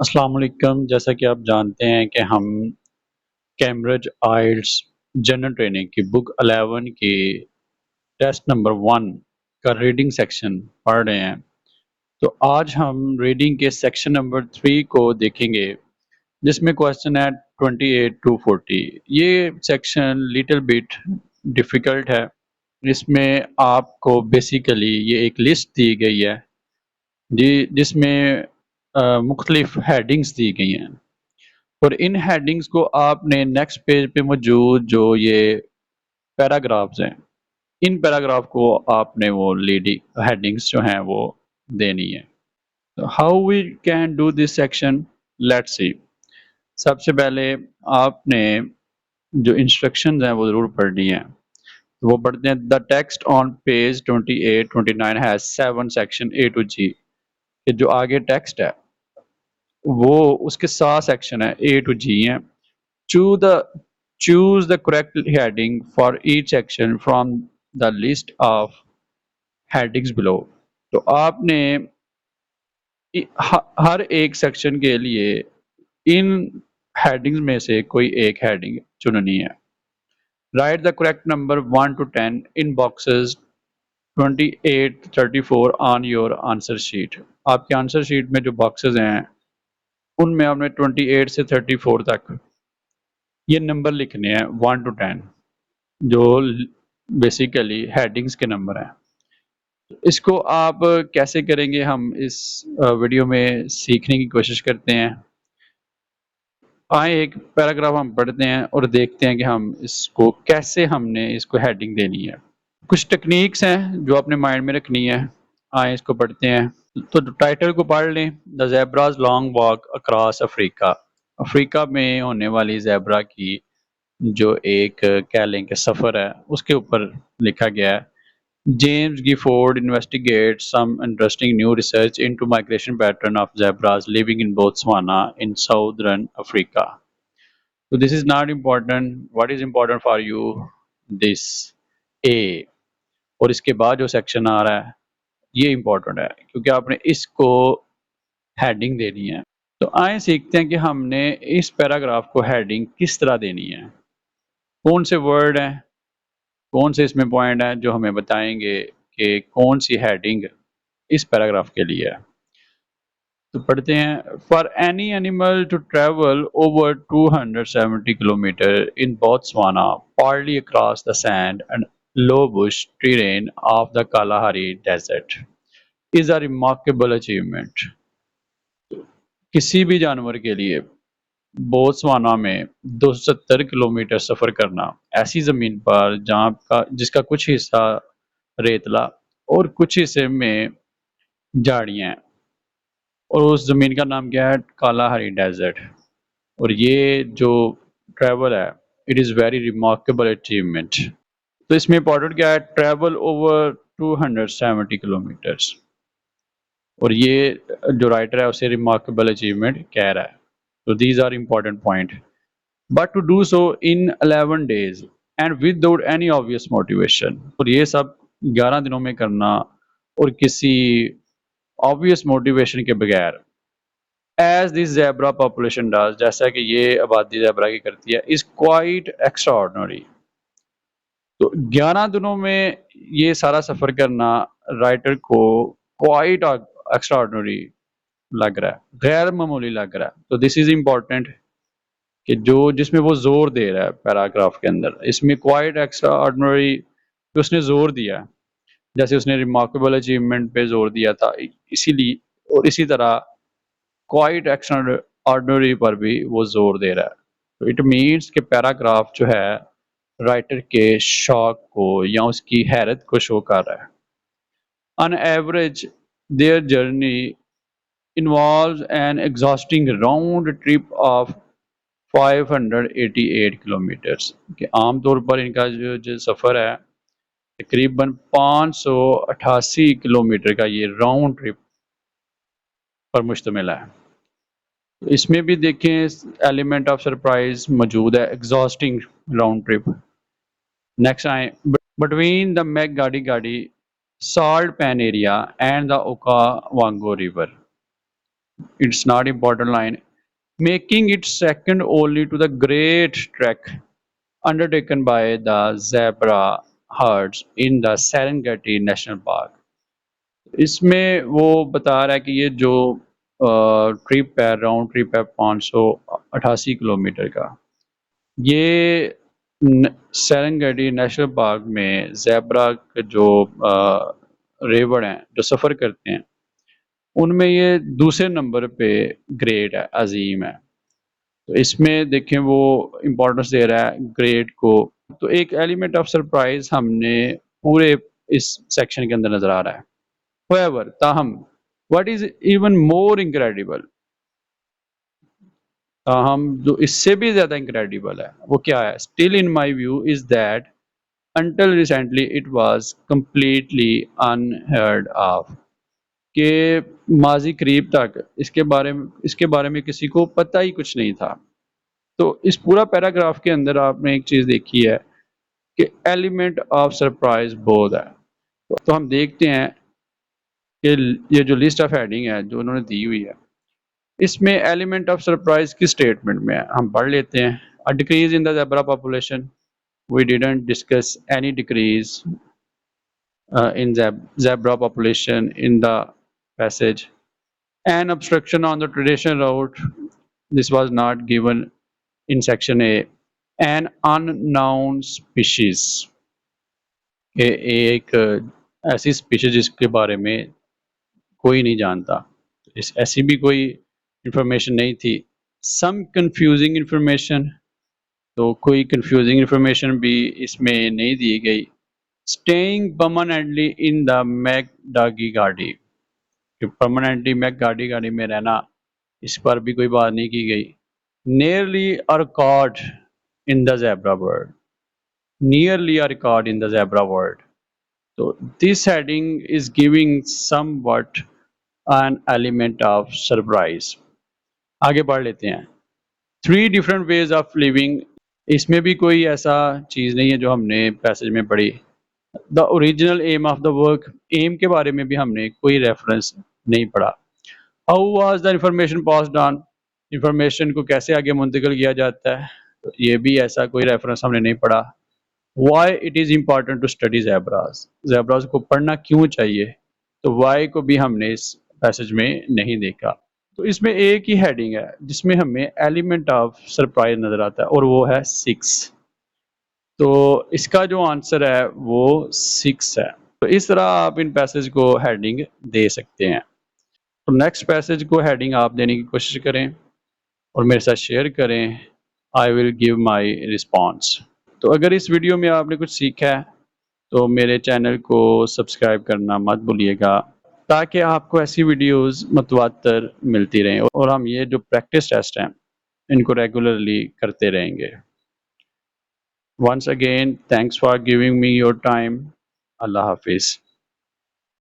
अस्सलाम वालेकुम। जैसा कि आप जानते हैं कि हम कैम्ब्रिज आइल्स जनरल ट्रेनिंग की बुक 11 की टेस्ट नंबर 1 का रीडिंग सेक्शन पढ़ रहे हैं। तो आज हम रीडिंग के सेक्शन नंबर 3 को देखेंगे, जिसमें क्वेश्चन है 28 टू 40। ये सेक्शन लिटिल बिट डिफ़िकल्ट है। इसमें आपको बेसिकली ये एक लिस्ट दी गई है जिसमें मुख्तलिफ हेडिंग्स दी गई हैं, और इन हेडिंग्स को आपने नेक्स्ट पेज पे मौजूद जो ये पैराग्राफ्स हैं, इन पैराग्राफ को आपने वो लीडिंग हेडिंग्स जो हैं वो देनी है। तो how we can do this section, let's see. सबसे पहले आपने जो इंस्ट्रक्शंस हैं वो ज़रूर पढ़नी है। तो वो पढ़ते हैं, the text on page 28 29 has 7 section A to G. ये जो आगे टेक्स्ट है वो उसके 7 सेक्शन है, ए टू जी हैं। Choose the choose the correct heading for each section from the list of headings below। तो आपने हर एक सेक्शन के लिए इन हेडिंग्स में से कोई एक हेडिंग चुननी है। Right the correct number 1 to 10 in boxes 28 34 on your answer sheet. आपके आंसर शीट में जो बॉक्सेस हैं उनमें आपने 28 से 34 तक ये नंबर लिखने हैं, 1 to 10, जो बेसिकली हेडिंग्स के नंबर हैं। इसको आप कैसे करेंगे, हम इस वीडियो में सीखने की कोशिश करते हैं। आए एक पैराग्राफ हम पढ़ते हैं और देखते हैं कि हम इसको कैसे हमने इसको हेडिंग देनी है। कुछ टेक्निक्स हैं जो अपने माइंड में रखनी है। आए इसको पढ़ते हैं। तो टाइटल को पढ़ लें, the zebras long walk across Africa. Africa में होने वाली ज़ेब्रा की जो एक कह लें कि सफ़र है, उसके ऊपर लिखा गया है। James Gifford investigates some interesting new research into migration pattern of zebras living in Botswana in southern Africa. So this is not important. What is important for you? This A। और इसके बाद जो सेक्शन आ रहा है ये important है क्योंकि आपने इसको हेडिंग देनी है। तो आए सीखते हैं कि हमने इस पैराग्राफ को हेडिंग किस तरह देनी है। कौन से वर्ड हैं, कौन से इसमें पॉइंट हैं जो हमें बताएंगे कि कौन सी हेडिंग इस पैराग्राफ के लिए है। तो पढ़ते हैं, for any animal to travel over 270 kilometre in Botswana partly across the sand and low bush terrain of the Kalahari desert is a remarkable achievement. किसी भी जानवर के लिए बोत्सवाना में 270 किलोमीटर सफर करना ऐसी जमीन पर जहाँ का जिसका कुछ हिस्सा रेतला और कुछ हिस्से में झाड़ियाँ हैं, और उस ज़मीन का नाम क्या है, कालाहारी डेजर्ट। और ये जो ट्रैवल है, it is very remarkable achievement. तो इसमें इम्पोर्टेंट क्या है, ट्रैवल ओवर 270 किलोमीटर्स, और ये जो राइटर है उसे रिमार्केबल अचीवमेंट कह रहा है। तो these are important point, but to do so in 11 days and without any obvious motivation. और ये सब 11 दिनों में करना और किसी ऑब्वियस मोटिवेशन के बगैर, as this zebra population does, जैसा कि ये आबादी ज़ेब्रा की करती है, इज क्वाइट एक्स्ट्रा ऑर्डनरी। तो 11 दिनों में ये सारा सफ़र करना राइटर को क्वाइट एक्स्ट्रा ऑर्डनरी लग रहा है, गैर मामूली लग रहा है। तो दिस इज इम्पोर्टेंट कि जो जिसमें वो जोर दे रहा है पैराग्राफ के अंदर, इसमें क्वाइट एक्स्ट्रा ऑर्डनरी पे उसने जोर दिया, जैसे उसने रिमार्केबल अचीवमेंट पे जोर दिया था, इसीलिए और इसी तरह क्वाइट एक्स्ट्रा ऑर्डनरी पर भी वो जोर दे रहा है। तो इट मीन्स कि पैराग्राफ जो है राइटर के शौक को या उसकी हैरत को शो कर रहा है। On average their journey involves an exhausting round trip of 588 kilometres, कि आमतौर पर इनका जो सफ़र है तकरीबन 588 किलोमीटर का ये राउंड ट्रिप पर मुश्तमिल है। इसमें भी देखें एलिमेंट ऑफ सरप्राइज मौजूद है, एग्जॉस्टिंग राउंड ट्रिप। नेक्स्ट आए, बिटवीन द मैक गाड़ी गाड़ी salt pan area and the ओका वांगो river. it's not important line, making it second only to the great trek undertaken by the zebra herds in the Serengeti National Park. इसमें वो बता रहा है कि ये जो ट्रिप है, राउंड ट्रिप है 588 किलोमीटर का, ये सेरेंगेटी नेशनल पार्क में ज़ेब्रा के जो रेवड़ हैं जो सफ़र करते हैं उनमें ये दूसरे नंबर पे ग्रेट है, अजीम है। तो इसमें देखें वो इम्पोर्टेंस दे रहा है ग्रेट को। तो एक एलिमेंट ऑफ सरप्राइज हमने पूरे इस सेक्शन के अंदर नजर आ रहा है। However, ताहम what is even more incredible, ताहम जो इससे भी ज्यादा इनक्रेडिबल है वो क्या है? Still in my view is that until recently it was completely unheard of, कि माजी करीब तक इसके बारे में किसी को पता ही कुछ नहीं था। तो इस पूरा पैराग्राफ के अंदर आपने एक चीज देखी है कि एलिमेंट ऑफ सरप्राइज बोध है। तो हम देखते हैं कि ये जो लिस्ट ऑफ हेडिंग है जो उन्होंने दी हुई है इसमें एलिमेंट ऑफ सरप्राइज की स्टेटमेंट में है, हम पढ़ लेते हैं। A decrease in the zebra population, we didn't discuss any decrease in zebra population in the passage. An obstruction on the traditional route, this was not given in section A. An unknown species, एक ऐसी species जिसके बारे में कोई नहीं जानता, इस ऐसी भी कोई इंफॉर्मेशन नहीं थी। सम कंफ्यूजिंग इंफॉर्मेशन, तो कोई कंफ्यूजिंग इंफॉर्मेशन भी इसमें नहीं दी गई। स्टेइंग परमानेंटली इन द मैकडागी गाड़ी, परमानेंटली मैकडागी गाड़ी में रहना, इस पर भी कोई बात नहीं की गई। Nearly a record in the zebra world, nearly a record in the zebra world. तो this heading is giving something an element of surprise. आगे बढ़ लेते हैं। 3 डिफरेंट वेज ऑफ लिविंग, इसमें भी कोई ऐसा चीज़ नहीं है जो हमने पैसेज में पढ़ी। The original aim of the work, aim के बारे में भी हमने कोई रेफरेंस नहीं पढ़ा। How was the information passed on, information को कैसे आगे मुंतकिल किया जाता है, तो ये भी ऐसा कोई रेफरेंस हमने नहीं पढ़ा। Why it is important to study zebras, zebras को पढ़ना क्यों चाहिए, तो वाई को भी हमने इस पैसेज में नहीं देखा। तो इसमें एक ही हेडिंग है जिसमें हमें एलिमेंट ऑफ सरप्राइज नजर आता है और वो है 6। तो इसका जो आंसर है वो 6 है। तो इस तरह आप इन पैसेज को हेडिंग दे सकते हैं। तो नेक्स्ट पैसेज को हेडिंग आप देने की कोशिश करें और मेरे साथ शेयर करें। I will give my response. तो अगर इस वीडियो में आपने कुछ सीखा है तो मेरे चैनल को सब्सक्राइब करना मत भूलिएगा, ताकि आपको ऐसी वीडियोस मतवातर मिलती रहें और हम ये जो प्रैक्टिस टेस्ट हैं इनको रेगुलरली करते रहेंगे। Once again, thanks for giving me your time. Allah Hafiz.